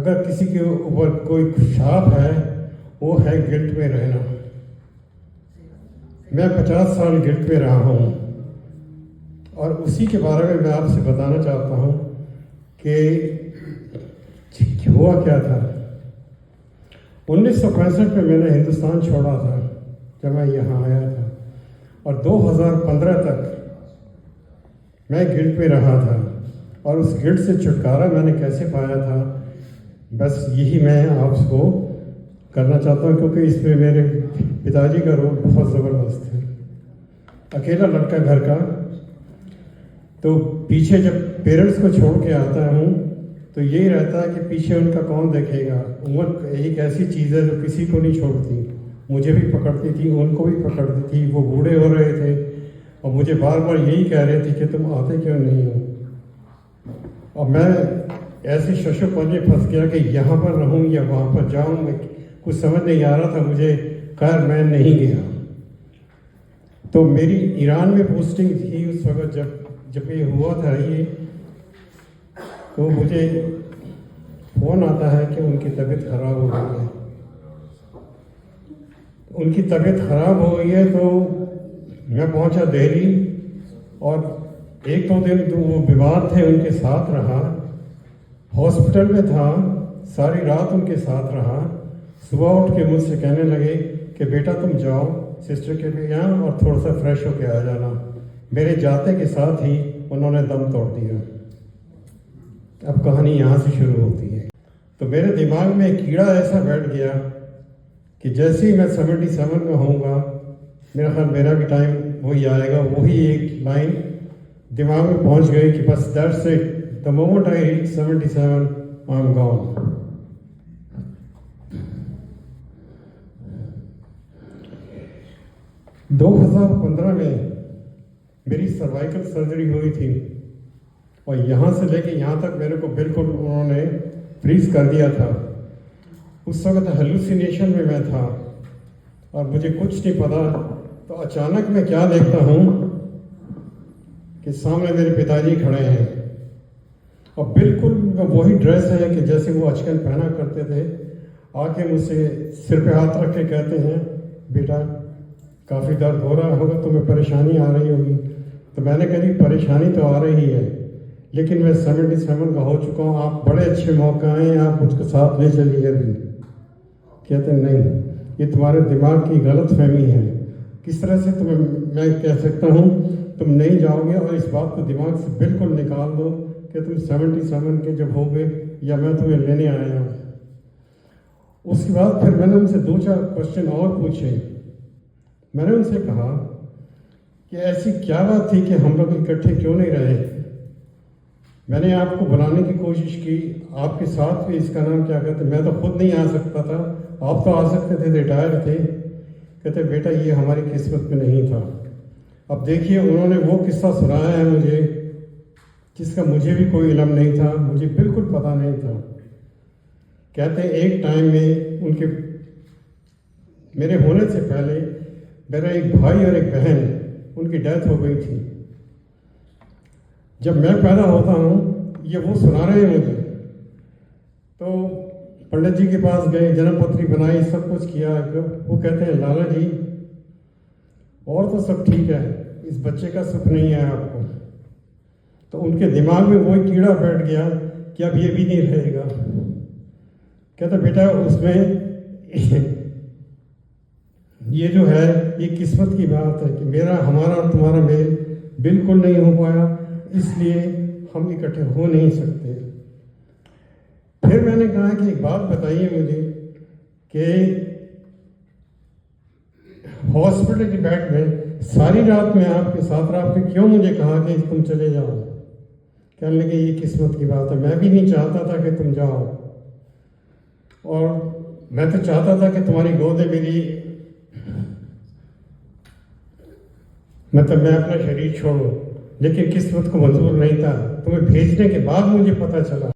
अगर किसी के ऊपर कोई शाप है वो है गिल्ट में रहना। मैं 50 साल गिल्ट में रहा हूँ और उसी के बारे में मैं आपसे बताना चाहता हूँ कि हुआ क्या था। 1965 में मैंने हिंदुस्तान छोड़ा था जब मैं यहाँ आया था, और 2015 तक मैं गिल्ट में रहा था। और उस गिल्ट से छुटकारा मैंने कैसे पाया था, बस यही मैं आपको करना चाहता हूँ, क्योंकि इसमें मेरे पिताजी का रोल बहुत ज़बरदस्त है। अकेला लड़का घर का, तो पीछे जब पेरेंट्स को छोड़ के आता हूँ तो यही रहता है कि पीछे उनका कौन देखेगा। उम्र एक ऐसी चीज़ है जो किसी को नहीं छोड़ती। मुझे भी पकड़ती थी, उनको भी पकड़ती थी। वो बूढ़े हो रहे थे और मुझे बार बार यही कह रहे थे कि तुम आते क्यों नहीं हो। और मैं ऐसे शशोपंजे फंस गया कि यहाँ पर रहूँ या वहाँ पर जाऊँ, मैं कुछ समझ नहीं आ रहा था मुझे। खैर मैं नहीं गया। तो मेरी ईरान में पोस्टिंग थी उस वक्त जब ये हुआ था ये, तो मुझे फ़ोन आता है कि उनकी तबीयत खराब हो गई है। उनकी तबीयत खराब हो गई है तो मैं पहुंचा दिल्ली, और 1-2 दिन तो वो बीमार थे, उनके साथ रहा, हॉस्पिटल में था, सारी रात उनके साथ रहा। सुबह उठ के मुझसे कहने लगे कि बेटा तुम जाओ सिस्टर के यहाँ और थोड़ा सा फ्रेश होके आ जाना। मेरे जाते के साथ ही उन्होंने दम तोड़ दिया। अब कहानी यहाँ से शुरू होती है। तो मेरे दिमाग में एक कीड़ा ऐसा बैठ गया कि जैसे ही मैं 77 में होऊंगा, मेरा ख्याल मेरा भी टाइम वही आएगा। वही एक लाइन दिमाग में पहुँच गई कि बस that's it, the moment I reach 77 I am gone. – 2015 में मेरी सर्वाइकल सर्जरी हुई थी और यहाँ से लेके यहाँ तक मेरे को बिल्कुल उन्होंने फ्रीज कर दिया था। उस वक्त हेलुसिनेशन में मैं था और मुझे कुछ नहीं पता। तो अचानक मैं क्या देखता हूँ कि सामने मेरे पिताजी खड़े हैं और बिल्कुल वही ड्रेस है कि जैसे वो आजकल पहना करते थे। आके मुझसे सिर पे हाथ रख के कहते हैं बेटा काफ़ी दर्द हो रहा होगा, तुम्हें परेशानी आ रही होगी। तो मैंने कही परेशानी तो आ रही है, लेकिन मैं 77 का हो चुका हूँ, आप बड़े अच्छे मौका हैं, आप मुझको साथ ले चलिए अभी। कहते नहीं, ये तुम्हारे दिमाग की गलत फहमी है। किस तरह से तुम्हें मैं कह सकता हूँ तुम नहीं जाओगे, और इस बात को दिमाग से बिल्कुल निकाल दो कि तुम 77 के जब होगे या मैं तुम्हें लेने आया हूँ। उसके बाद फिर मैंने उनसे 2-4 क्वेश्चन और पूछे। मैंने उनसे कहा कि ऐसी क्या बात थी कि हम लोग इकट्ठे क्यों नहीं रहे। मैंने आपको बुलाने की कोशिश की, आपके साथ भी, इसका नाम क्या कहते, मैं तो खुद नहीं आ सकता था, आप तो आ सकते थे, रिटायर थे। कहते बेटा ये हमारी किस्मत में नहीं था। अब देखिए उन्होंने वो किस्सा सुनाया है मुझे जिसका मुझे भी कोई इल्म नहीं था, मुझे बिल्कुल पता नहीं था। कहते एक टाइम में उनके मेरे होने से पहले मेरा एक भाई और एक बहन, उनकी डेथ हो गई थी। जब मैं पैदा होता हूँ ये वो सुना रहे हैं मुझे। तो पंडित जी के पास गए, जन्म पत्री बनाई, सब कुछ किया। वो कहते हैं लाला जी और तो सब ठीक है, इस बच्चे का सुख नहीं है आपको। तो उनके दिमाग में वो कीड़ा बैठ गया कि अब ये भी नहीं रहेगा। कहते बेटा उसमें ये जो है ये किस्मत की बात है कि मेरा हमारा और तुम्हारा मेल बिल्कुल नहीं हो पाया, इसलिए हम इकट्ठे हो नहीं सकते। फिर मैंने कहा कि एक बात बताइए मुझे कि हॉस्पिटल के बेड में सारी रात में आपके साथ रहा, आपने क्यों मुझे कहा कि तुम चले जाओ। कहने लगे ये किस्मत की बात है, मैं भी नहीं चाहता था कि तुम जाओ, और मैं तो चाहता था कि तुम्हारी गोद मेरी, मतलब मैं अपना शरीर छोड़ूं, लेकिन किस्मत को मंजूर नहीं था। तुम्हें भेजने के बाद मुझे पता चला